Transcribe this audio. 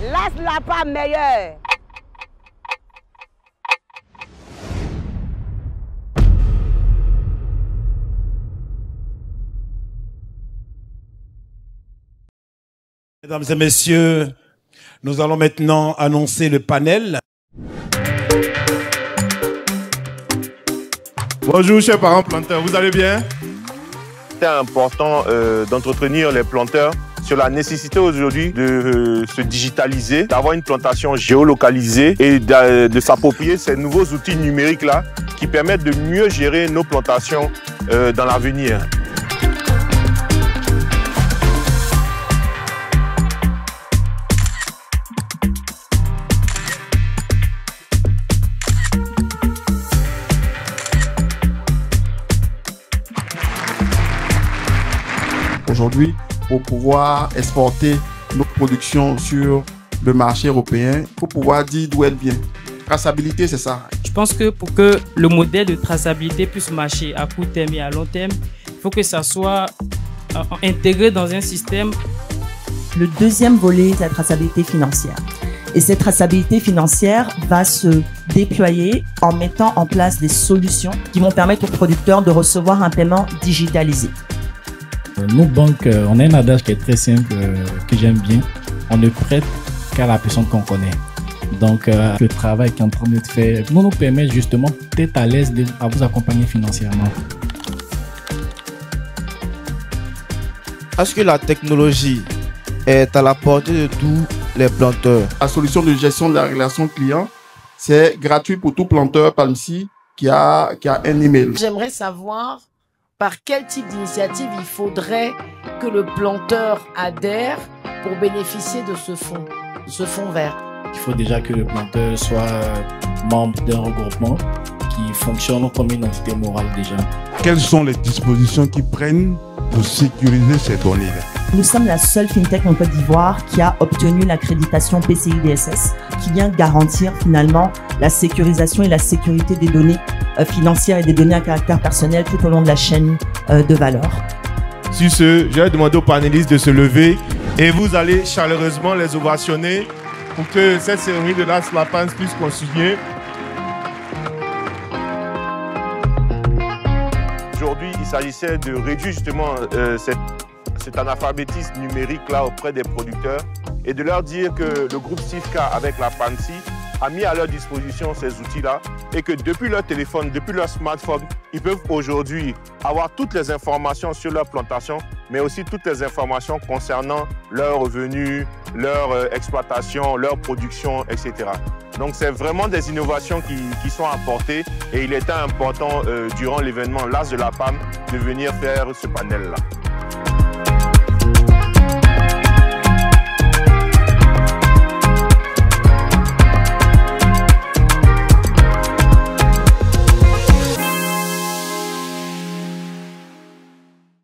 Laisse la pas meilleure. Mesdames et messieurs, nous allons maintenant annoncer le panel. Bonjour chers parents planteurs, vous allez bien? C'est important d'entretenir les planteurs sur la nécessité aujourd'hui de se digitaliser, d'avoir une plantation géolocalisée et de s'approprier ces nouveaux outils numériques-là qui permettent de mieux gérer nos plantations dans l'avenir. Aujourd'hui, pour pouvoir exporter nos productions sur le marché européen, il faut pouvoir dire d'où elle vient. Traçabilité, c'est ça. Je pense que pour que le modèle de traçabilité puisse marcher à court terme et à long terme, il faut que ça soit intégré dans un système. Le deuxième volet, c'est la traçabilité financière. Et cette traçabilité financière va se déployer en mettant en place des solutions qui vont permettre aux producteurs de recevoir un paiement digitalisé. Nos banques, on a un adage qui est très simple, que j'aime bien. On ne prête qu'à la personne qu'on connaît. Donc, le travail qui est en train de faire nous permet justement d'être à l'aise à vous accompagner financièrement. Est-ce que la technologie est à la portée de tous les planteurs? La solution de gestion de la relation client, c'est gratuit pour tout planteur Palmsy qui a un email. J'aimerais savoir par quel type d'initiative il faudrait que le planteur adhère pour bénéficier de ce fonds vert. Il faut déjà que le planteur soit membre d'un regroupement qui fonctionne comme une entité morale déjà. Quelles sont les dispositions qu'ils prennent pour sécuriser ces données-là? Nous sommes la seule fintech en Côte d'Ivoire qui a obtenu l'accréditation PCI DSS, qui vient garantir finalement la sécurisation et la sécurité des données financières et des données à caractère personnel tout au long de la chaîne de valeur. Sur ce, je vais demander aux panélistes de se lever et vous allez chaleureusement les ovationner pour que cette cérémonie de Las Lapans puisse continuer. Aujourd'hui, il s'agissait de réduire justement cet analphabétisme numérique-là auprès des producteurs et de leur dire que le groupe SIFCA avec la PAMSI a mis à leur disposition ces outils-là et que depuis leur téléphone, depuis leur smartphone, ils peuvent aujourd'hui avoir toutes les informations sur leur plantation, mais aussi toutes les informations concernant leurs revenus, leur exploitation, leur production, etc. Donc c'est vraiment des innovations qui sont apportées et il était important durant l'événement L'As de la PAM de venir faire ce panel-là.